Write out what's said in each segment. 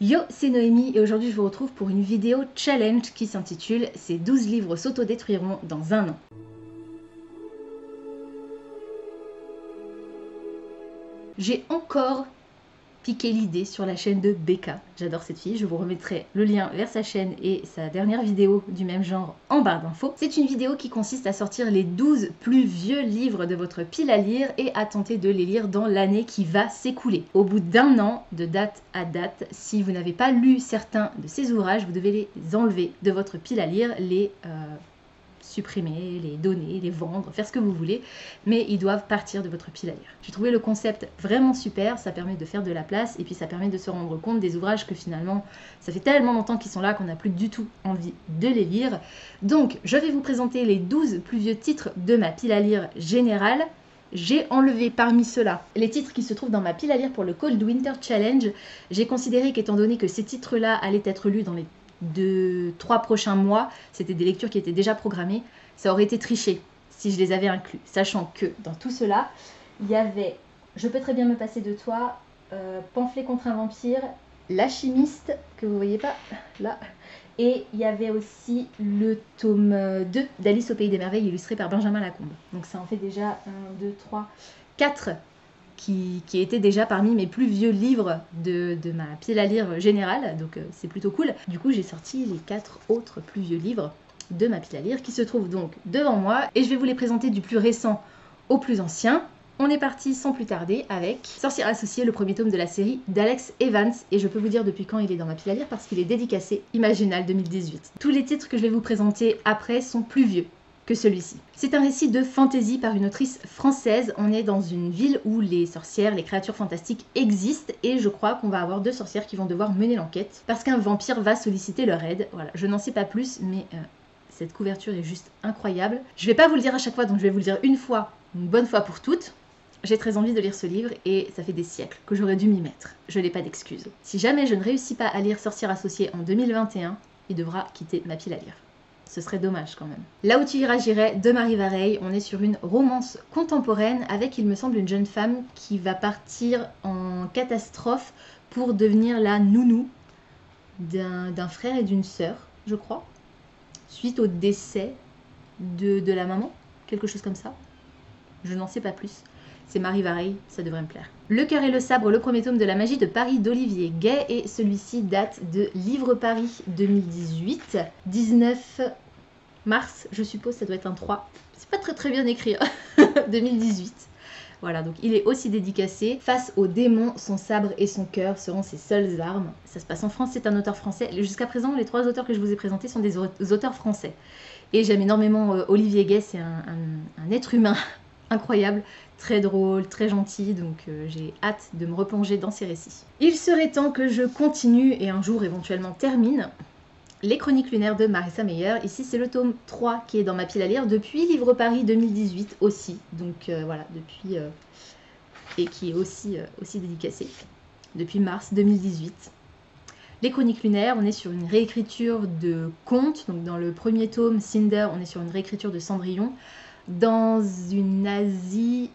Yo, c'est Noémie et aujourd'hui je vous retrouve pour une vidéo challenge qui s'intitule « Ces 12 livres s'autodétruiront dans un an ». J'ai encore piqué l'idée sur la chaîne de Becca. J'adore cette fille, je vous remettrai le lien vers sa chaîne et sa dernière vidéo du même genre en barre d'infos. C'est une vidéo qui consiste à sortir les 12 plus vieux livres de votre pile à lire et à tenter de les lire dans l'année qui va s'écouler. Au bout d'un an, de date à date, si vous n'avez pas lu certains de ces ouvrages, vous devez les enlever de votre pile à lire, les supprimer, les donner, les vendre, faire ce que vous voulez, mais ils doivent partir de votre pile à lire. J'ai trouvé le concept vraiment super, ça permet de faire de la place et puis ça permet de se rendre compte des ouvrages que finalement, ça fait tellement longtemps qu'ils sont là qu'on n'a plus du tout envie de les lire. Donc, je vais vous présenter les 12 plus vieux titres de ma pile à lire générale. J'ai enlevé parmi ceux-là les titres qui se trouvent dans ma pile à lire pour le Cold Winter Challenge. J'ai considéré qu'étant donné que ces titres-là allaient être lus dans les 3 prochains mois, c'était des lectures qui étaient déjà programmées, ça aurait été triché si je les avais inclus, sachant que dans tout cela, il y avait Je peux très bien me passer de toi, Pamphlet contre un vampire, L'Alchimiste, que vous voyez pas là, et il y avait aussi le tome 2 d'Alice au Pays des Merveilles, illustré par Benjamin Lacombe. Donc ça en fait déjà 1, 2, 3, 4 qui était déjà parmi mes plus vieux livres de ma pile à lire générale, donc c'est plutôt cool. Du coup, j'ai sorti les 4 autres plus vieux livres de ma pile à lire qui se trouvent donc devant moi et je vais vous les présenter du plus récent au plus ancien. On est parti sans plus tarder avec Sorcière associée, le premier tome de la série d'Alex Evans, et je peux vous dire depuis quand il est dans ma pile à lire parce qu'il est dédicacé Imaginal 2018. Tous les titres que je vais vous présenter après sont plus vieux que celui-ci. C'est un récit de fantasy par une autrice française. On est dans une ville où les sorcières, les créatures fantastiques existent et je crois qu'on va avoir 2 sorcières qui vont devoir mener l'enquête parce qu'un vampire va solliciter leur aide. Voilà, je n'en sais pas plus, mais cette couverture est juste incroyable. Je vais pas vous le dire à chaque fois, donc je vais vous le dire une fois, une bonne fois pour toutes. J'ai très envie de lire ce livre et ça fait des siècles que j'aurais dû m'y mettre. Je n'ai pas d'excuses. Si jamais je ne réussis pas à lire Sorcière associée en 2021, il devra quitter ma pile à lire. Ce serait dommage quand même. Là où tu iras, j'irai de Marie Vareille. On est sur une romance contemporaine avec, il me semble, une jeune femme qui va partir en catastrophe pour devenir la nounou d'un frère et d'une sœur, je crois, suite au décès de la maman, quelque chose comme ça. Je n'en sais pas plus. C'est Marie Vareille, ça devrait me plaire. Le cœur et le sabre, le premier tome de La magie de Paris d'Olivier Gay, et celui-ci date de Livre Paris 2018, 19 mars, je suppose, ça doit être un 3. C'est pas très bien écrit, 2018. Voilà, donc il est aussi dédicacé. Face aux démons, son sabre et son cœur seront ses seules armes. Ça se passe en France, c'est un auteur français. Jusqu'à présent, les 3 auteurs que je vous ai présentés sont des auteurs français. Et j'aime énormément Olivier Gay, c'est un être humain incroyable, très drôle, très gentil, donc j'ai hâte de me replonger dans ses récits. Il serait temps que je continue et un jour éventuellement termine Les Chroniques lunaires de Marissa Meyer. Ici c'est le tome 3 qui est dans ma pile à lire depuis Livre Paris 2018 aussi, donc voilà, depuis et qui est aussi dédicacé depuis mars 2018. Les Chroniques lunaires, on est sur une réécriture de contes, donc dans le premier tome Cinder, on est sur une réécriture de Cendrillon, dans une Asie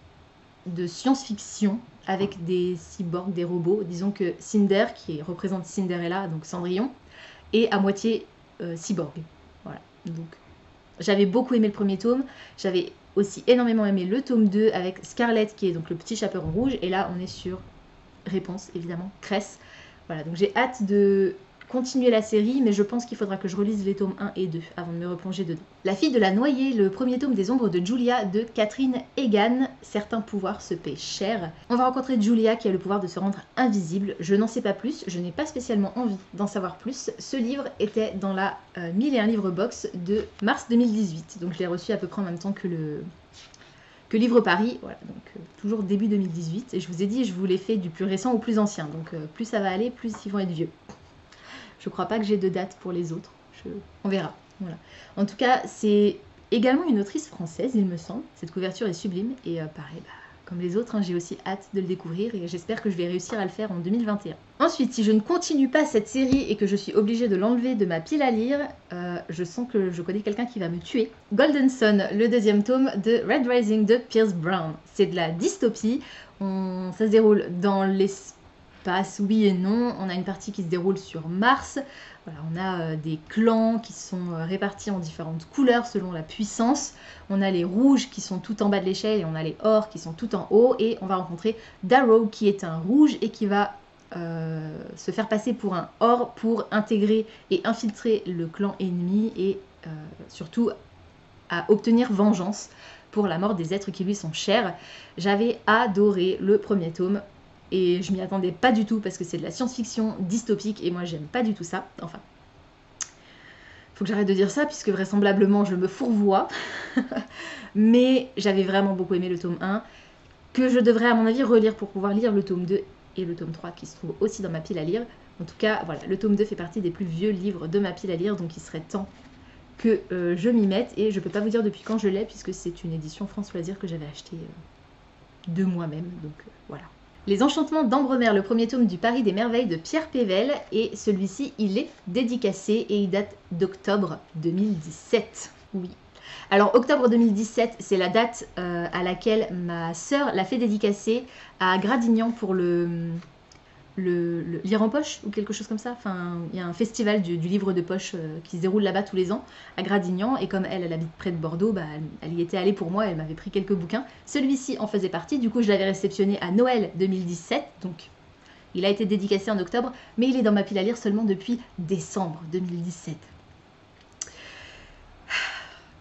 de science-fiction avec des cyborgs, des robots. Disons que Cinder, qui représente Cinderella, donc Cendrillon, est à moitié cyborg. Voilà. Donc, j'avais beaucoup aimé le premier tome. J'avais aussi énormément aimé le tome 2 avec Scarlett, qui est donc le petit chaperon rouge. Et là, on est sur Réponse, évidemment, Cress. Voilà, donc j'ai hâte de continuer la série, mais je pense qu'il faudra que je relise les tomes 1 et 2 avant de me replonger dedans. La fille de la noyée, le premier tome des ombres de Julia de Catherine Egan. Certains pouvoirs se paient cher. On va rencontrer Julia qui a le pouvoir de se rendre invisible. Je n'en sais pas plus, je n'ai pas spécialement envie d'en savoir plus. Ce livre était dans la 1001 livres box de mars 2018, donc je l'ai reçu à peu près en même temps que Livre Paris, voilà, donc toujours début 2018, et je vous ai dit, je vous l'ai fait du plus récent au plus ancien, donc plus ça va aller, plus ils vont être vieux. Je crois pas que j'ai de date pour les autres, on verra. Voilà. En tout cas, c'est également une autrice française, il me semble. Cette couverture est sublime, et pareil, comme les autres, hein, j'ai aussi hâte de le découvrir, et j'espère que je vais réussir à le faire en 2021. Ensuite, si je ne continue pas cette série et que je suis obligée de l'enlever de ma pile à lire, je sens que je connais quelqu'un qui va me tuer. Golden Son, le deuxième tome de Red Rising de Pierce Brown. C'est de la dystopie, ça se déroule dans passe, oui et non. On a une partie qui se déroule sur Mars. Voilà, on a des clans qui sont répartis en différentes couleurs selon la puissance. On a les rouges qui sont tout en bas de l'échelle et on a les ors qui sont tout en haut. Et on va rencontrer Darrow qui est un rouge et qui va se faire passer pour un or pour intégrer et infiltrer le clan ennemi et surtout à obtenir vengeance pour la mort des êtres qui lui sont chers. J'avais adoré le premier tome et je m'y attendais pas du tout parce que c'est de la science-fiction dystopique et moi j'aime pas du tout ça. Enfin, faut que j'arrête de dire ça puisque vraisemblablement je me fourvoie. Mais j'avais vraiment beaucoup aimé le tome 1 que je devrais à mon avis relire pour pouvoir lire le tome 2 et le tome 3 qui se trouve aussi dans ma pile à lire. En tout cas, voilà, le tome 2 fait partie des plus vieux livres de ma pile à lire, donc il serait temps que je m'y mette. Et je peux pas vous dire depuis quand je l'ai, puisque c'est une édition France Loisirs que j'avais achetée de moi-même, donc voilà. Les Enchantements d'Ambremer, le premier tome du Paris des Merveilles de Pierre Pével, et celui-ci, il est dédicacé et il date d'octobre 2017. Oui. Alors octobre 2017, c'est la date à laquelle ma sœur l'a fait dédicacer à Gradignan pour le lire en poche ou quelque chose comme ça. Enfin, il y a un festival du livre de poche qui se déroule là-bas tous les ans à Gradignan et comme elle habite près de Bordeaux, bah, elle y était allée pour moi, elle m'avait pris quelques bouquins. Celui-ci en faisait partie, du coup je l'avais réceptionné à Noël 2017, donc il a été dédicacé en octobre, mais il est dans ma pile à lire seulement depuis décembre 2017.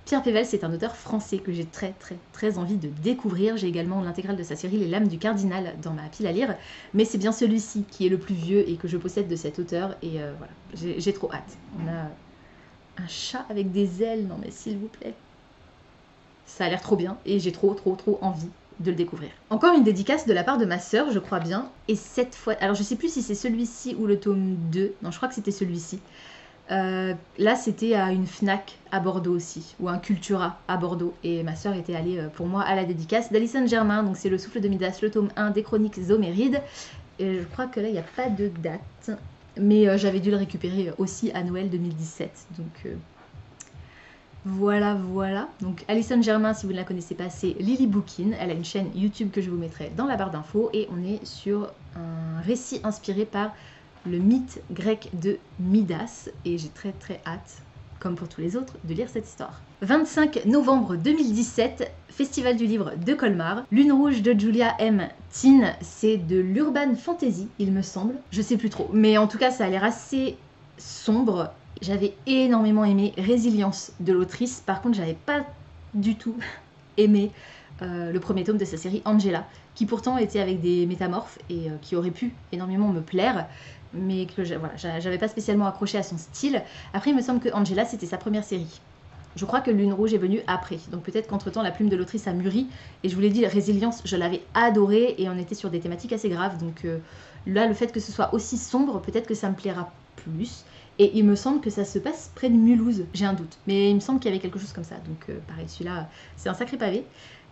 Pierre Pével, c'est un auteur français que j'ai très envie de découvrir. J'ai également l'intégrale de sa série Les Lames du Cardinal dans ma pile à lire. Mais c'est bien celui-ci qui est le plus vieux et que je possède de cet auteur. Et voilà, j'ai trop hâte. On a un chat avec des ailes. Non mais s'il vous plaît. Ça a l'air trop bien et j'ai trop envie de le découvrir. Encore une dédicace de la part de ma sœur, je crois bien. Et cette fois, alors je sais plus si c'est celui-ci ou le tome 2. Non, je crois que c'était celui-ci. Là c'était à une Fnac à Bordeaux aussi, ou un Cultura à Bordeaux, et ma soeur était allée pour moi à la dédicace d'Alison Germain, donc c'est Le Souffle de Midas, le tome 1 des Chroniques Homérides, et je crois que là il n'y a pas de date, mais j'avais dû le récupérer aussi à Noël 2017, donc voilà. Donc Alison Germain, si vous ne la connaissez pas, c'est Lily Bookin, elle a une chaîne YouTube que je vous mettrai dans la barre d'infos, et on est sur un récit inspiré par le mythe grec de Midas, et j'ai très hâte, comme pour tous les autres, de lire cette histoire. 25 novembre 2017, Festival du livre de Colmar. Lune rouge de Julia M. Tin, c'est de l'urban fantasy, il me semble. Je sais plus trop, mais en tout cas ça a l'air assez sombre. J'avais énormément aimé Résilience de l'autrice, par contre j'avais pas du tout aimé le premier tome de sa série Angela, qui pourtant était avec des métamorphes et qui aurait pu énormément me plaire, mais que j'avais pas spécialement accroché à son style. Après, il me semble que Angela, c'était sa première série. Je crois que Lune Rouge est venue après, donc peut-être qu'entre-temps, la plume de l'autrice a mûri. Et je vous l'ai dit, Résilience, je l'avais adoré et on était sur des thématiques assez graves. Donc là, le fait que ce soit aussi sombre, peut-être que ça me plaira plus. Et il me semble que ça se passe près de Mulhouse, j'ai un doute. Mais il me semble qu'il y avait quelque chose comme ça. Donc pareil, celui-là, c'est un sacré pavé.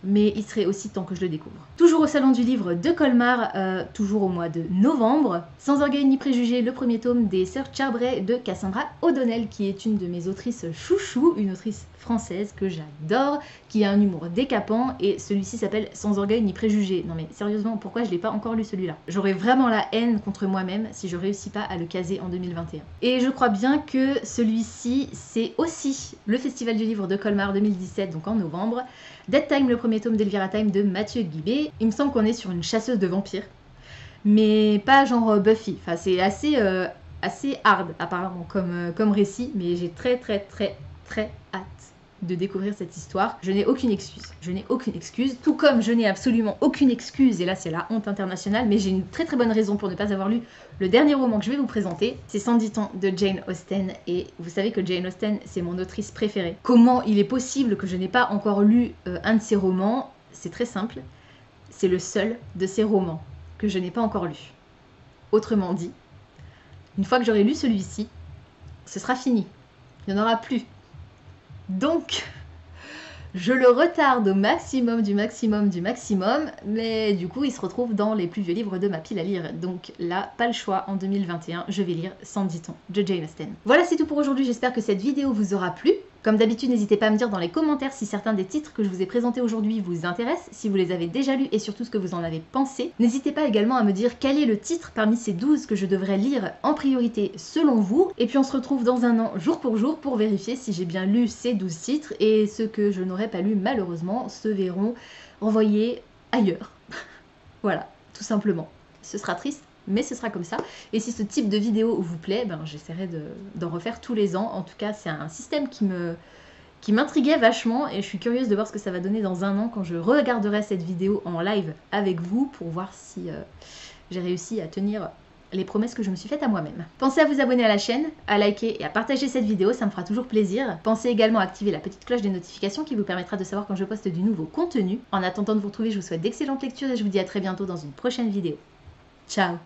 Mais il serait aussi temps que je le découvre. Toujours au Salon du Livre de Colmar, toujours au mois de novembre. Sans orgueil ni préjugés, le premier tome des Sœurs Charbray de Cassandra O'Donnell, qui est une de mes autrices chouchou, une autrice française que j'adore, qui a un humour décapant, et celui-ci s'appelle Sans orgueil ni préjugés. Non mais sérieusement, pourquoi je l'ai pas encore lu celui-là? J'aurais vraiment la haine contre moi-même si je réussis pas à le caser en 2021. Et je crois bien que celui-ci, c'est aussi le Festival du Livre de Colmar 2017, donc en novembre. Dead Time, le premier tome d'Elvira Time de Mathieu Guibé. Il me semble qu'on est sur une chasseuse de vampires, mais pas genre Buffy. Enfin, c'est assez hard apparemment comme récit, mais j'ai très hâte de découvrir cette histoire. Je n'ai aucune excuse, tout comme je n'ai absolument aucune excuse, et là c'est la honte internationale, mais j'ai une très bonne raison pour ne pas avoir lu le dernier roman que je vais vous présenter. C'est 110 ans de Jane Austen, et vous savez que Jane Austen, c'est mon autrice préférée. Comment il est possible que je n'ai pas encore lu un de ses romans? C'est très simple, c'est le seul de ses romans que je n'ai pas encore lu. Autrement dit, une fois que j'aurai lu celui-ci, ce sera fini, il n'y en aura plus. Donc, je le retarde au maximum du maximum, mais du coup, il se retrouve dans les plus vieux livres de ma pile à lire. Donc là, pas le choix, en 2021, je vais lire 110 ans de Jane Austen. Voilà, c'est tout pour aujourd'hui, j'espère que cette vidéo vous aura plu. Comme d'habitude, n'hésitez pas à me dire dans les commentaires si certains des titres que je vous ai présentés aujourd'hui vous intéressent, si vous les avez déjà lus et surtout ce que vous en avez pensé. N'hésitez pas également à me dire quel est le titre parmi ces 12 que je devrais lire en priorité selon vous. Et puis on se retrouve dans un an, jour pour vérifier si j'ai bien lu ces 12 titres, et ceux que je n'aurais pas lus malheureusement se verront envoyés ailleurs. Voilà, tout simplement. Ce sera triste, mais ce sera comme ça. Et si ce type de vidéo vous plaît, ben, j'essaierai d'en refaire tous les ans. En tout cas, c'est un système qui m'intriguait vachement, et je suis curieuse de voir ce que ça va donner dans un an quand je regarderai cette vidéo en live avec vous pour voir si j'ai réussi à tenir les promesses que je me suis faites à moi-même. Pensez à vous abonner à la chaîne, à liker et à partager cette vidéo, ça me fera toujours plaisir. Pensez également à activer la petite cloche des notifications qui vous permettra de savoir quand je poste du nouveau contenu. En attendant de vous retrouver, je vous souhaite d'excellentes lectures et je vous dis à très bientôt dans une prochaine vidéo. Ciao!